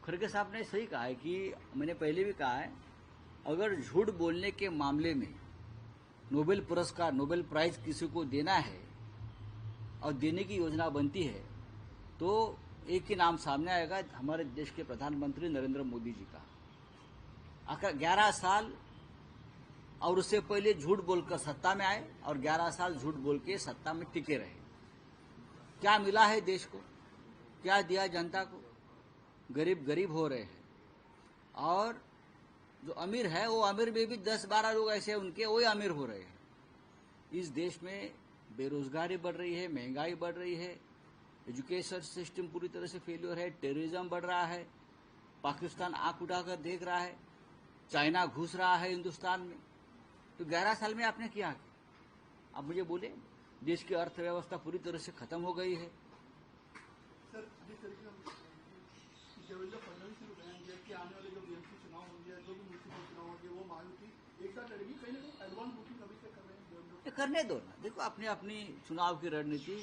खड़गे साहब ने सही कहा है कि मैंने पहले भी कहा है, अगर झूठ बोलने के मामले में नोबेल पुरस्कार, नोबेल प्राइज किसी को देना है और देने की योजना बनती है तो एक ही नाम सामने आएगा, हमारे देश के प्रधानमंत्री नरेंद्र मोदी जी का। आखिर 11 साल और उससे पहले झूठ बोलकर सत्ता में आए और 11 साल झूठ बोल के सत्ता में टिके रहे। क्या मिला है देश को, क्या दिया जनता को? गरीब गरीब हो रहे हैं और जो अमीर है वो अमीर में भी 10-12 लोग ऐसे उनके वही अमीर हो रहे हैं। इस देश में बेरोजगारी बढ़ रही है, महंगाई बढ़ रही है, एजुकेशन सिस्टम पूरी तरह से फेल्योर है, टेररिज्म बढ़ रहा है, पाकिस्तान आंख उठाकर देख रहा है, चाइना घुस रहा है हिंदुस्तान में। तो 11 साल में आपने क्या किया? आप मुझे बोले, देश की अर्थव्यवस्था पूरी तरह से खत्म हो गई है। सर, जिस तरीके से देवेंद्र फडणवीस ने बयान दिया कि आने वाले जो बीएमसी चुनाव होंगे, जो भी म्यूनिसिपल चुनाव होंगे, वो महायुति एक साथ लड़ेगी, कहीं ना कहीं एडवांस बुकिंग अभी से कर रहे हैं देवेंद्र। करने दो ना, देखो अपनी अपनी चुनाव की रणनीति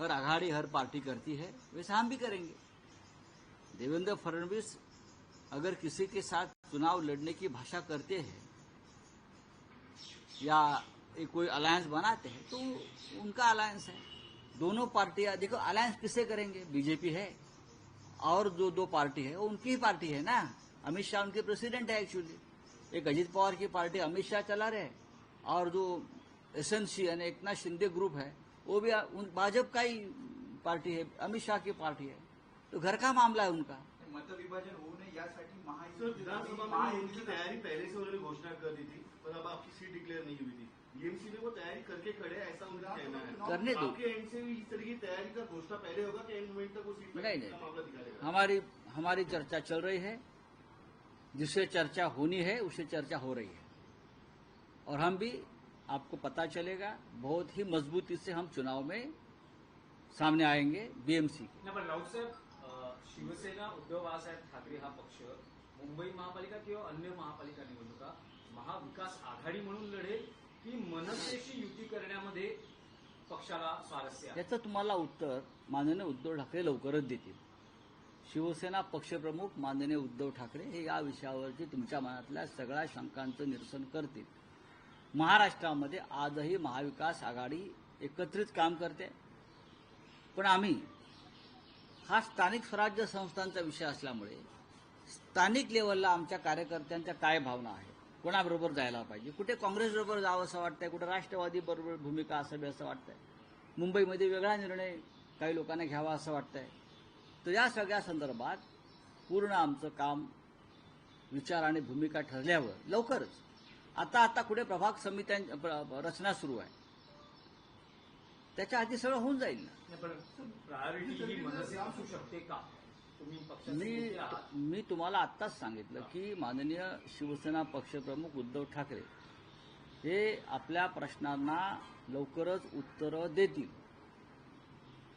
हर आघाड़ी हर पार्टी करती है, वैसे हम भी करेंगे। देवेंद्र फडणवीस अगर किसी के साथ चुनाव लड़ने की भाषा करते हैं या कोई अलायंस बनाते हैं तो उनका अलायंस है। दोनों पार्टियां, देखो अलायंस किससे करेंगे? बीजेपी है और जो दो पार्टी है वो उनकी ही पार्टी है ना। अमित शाह उनके प्रेसिडेंट है एक्चुअली। एक अजित पवार की पार्टी अमित शाह चला रहे और जो एसएनसी यानी एकनाथ शिंदे ग्रुप है वो भी भाजपा का ही पार्टी है, अमित शाह की पार्टी है। तो घर का मामला है उनका। मत विभाजन होऊ नये यासाठी विधानसभा में उनकी तैयारी पहले से उन्होंने घोषणा कर दी थी, पर अब आपकी सीट डिक्लेयर नहीं हुई थी। बीएमसी ने वो तैयारी करके खड़े, ऐसा उनका कहना है। करने दो। आपके एंड से भी इस तरह की तैयारी का घोषणा पहले होगा कि एंड मोमेंट तक वो सीट नहीं, मामला दिखाएगा? हमारी चर्चा चल रही है, जिससे चर्चा होनी है उससे चर्चा हो रही है और हम भी, आपको पता चलेगा, बहुत ही मजबूती से हम चुनाव में सामने आएंगे बीएमसी के। नाही, पण राऊत साहेब, शिवसेना उद्धव बाळासाहेब ठाकरे हा पक्ष मुंबई महापालिका किंवा अन्य महापालिका निवडणुका महाविकास आघाडी म्हणून लढेल की मनसेशी युती करण्यामध्ये पक्षाला स्वारस्य आहे? याचं तुम्हाला उत्तर माननीय उद्धव ठाकरे लवकरच देतील। शिवसेना पक्षप्रमुख माननीय उद्धव ठाकरे हे या विषयावरती तुमच्या मनातल्या सगळ्या शंकांचं निरसन करतील। महाराष्ट्रामध्ये आजही महाविकास आघाडी एकत्रित काम करते, पण आम्ही हा स्थानिक स्वराज्य संस्थांचा विषय असल्यामुळे स्थानिक लेवलला आमच्या कार्यकर्त्यांच्या काय भावना आहे, कोणाबरोबर जायला पाहिजे, कुठे काँग्रेसबरोबर जावं असं वाटतंय, कुठे राष्ट्रवादी बरोबर भूमिका असावी असं वाटतंय, मुंबईमध्ये वेगळा निर्णय काही लोकांना घ्यावा असं वाटतंय। तर या सगळ्या संदर्भात पूर्ण आमचं काम, विचार आणि भूमिका ठरल्यावर लवकरच आता कुठे प्रभाग समित्यांची रचना सुरू आहे, त्याच्या आधी सगळं होऊन जाईल ना। नाही, पण प्रायोरिटी ही मनसे असू शकते का? तुम्ही पक्षाचे मी तुम्हाला आत्ताच सांगितलं की माननीय शिवसेना पक्षप्रमुख उद्धव ठाकरे हे आपल्या प्रश्नांना लवकरच उत्तरं देतील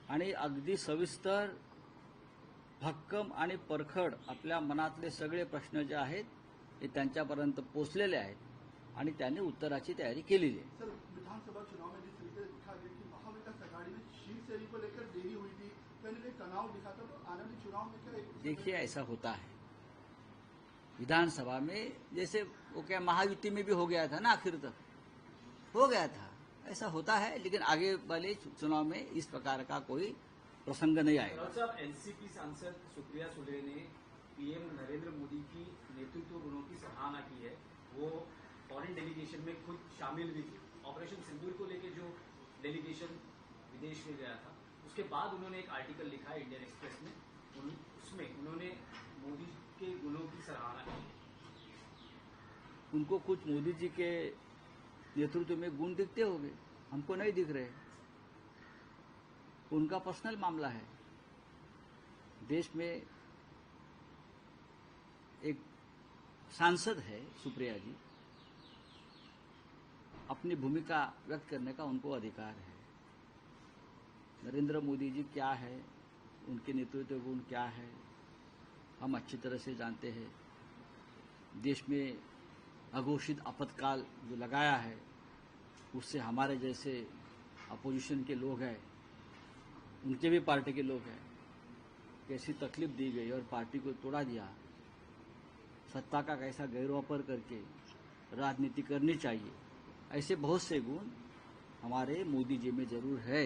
आणि अगदी सविस्तर, भक्कम आणि परखड आपल्या मनातले सगळे प्रश्न जे आहेत ते त्यांच्यापर्यंत पोहोचलेले आहेत आणि त्यांनी उत्तराची तयारी केलेली आहे। सर, विधानसभा चुनाव में जिस तरीके से दिखा गया कि महाविकास आघाड़ी में शिवसेना को लेकर देरी हुई थी, कहीं ना कहीं तनाव दिखा था, तो आने वाले चुनाव में क्या देखिए ऐसा होता है विधानसभा में, जैसे वो क्या महायुति में भी हो गया था ना, आखिर तक हो गया था, ऐसा होता है, लेकिन आगे वाले चुनाव में इस प्रकार का कोई प्रसंग नहीं आएगा। राऊत साहब, एनसीपी सांसद सुप्रिया सुले ने पीएम नरेंद्र मोदी की नेतृत्व गुणों की सराहना की है। वो फॉरेन डेलीगेशन में खुद शामिल हुई थी। ऑपरेशन सिंदूर को लेकर जो डेलीगेशन विदेश में गया था, उसके बाद उन्होंने एक आर्टिकल लिखा है इंडियन एक्सप्रेस में, उसमें उन्होंने मोदी के गुणों की सराहना की। उनको कुछ मोदी जी के नेतृत्व में गुण दिखते होंगे, हमको नहीं दिख रहे, उनका पर्सनल मामला है। देश में एक सांसद है सुप्रिया जी, अपनी भूमिका व्यक्त करने का उनको अधिकार है। नरेंद्र मोदी जी क्या है, उनके नेतृत्व गुण क्या है, हम अच्छी तरह से जानते हैं। देश में अघोषित आपातकाल जो लगाया है, उससे हमारे जैसे अपोजिशन के लोग हैं, उनके भी पार्टी के लोग हैं, कैसी तकलीफ दी गई और पार्टी को तोड़ा दिया, सत्ता का कैसा गैरवापर करके राजनीति करनी चाहिए, ऐसे बहुत से गुण हमारे मोदी जी में जरूर है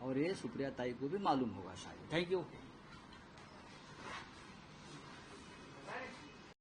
और ये सुप्रिया ताई को भी मालूम होगा शायद। Thank you.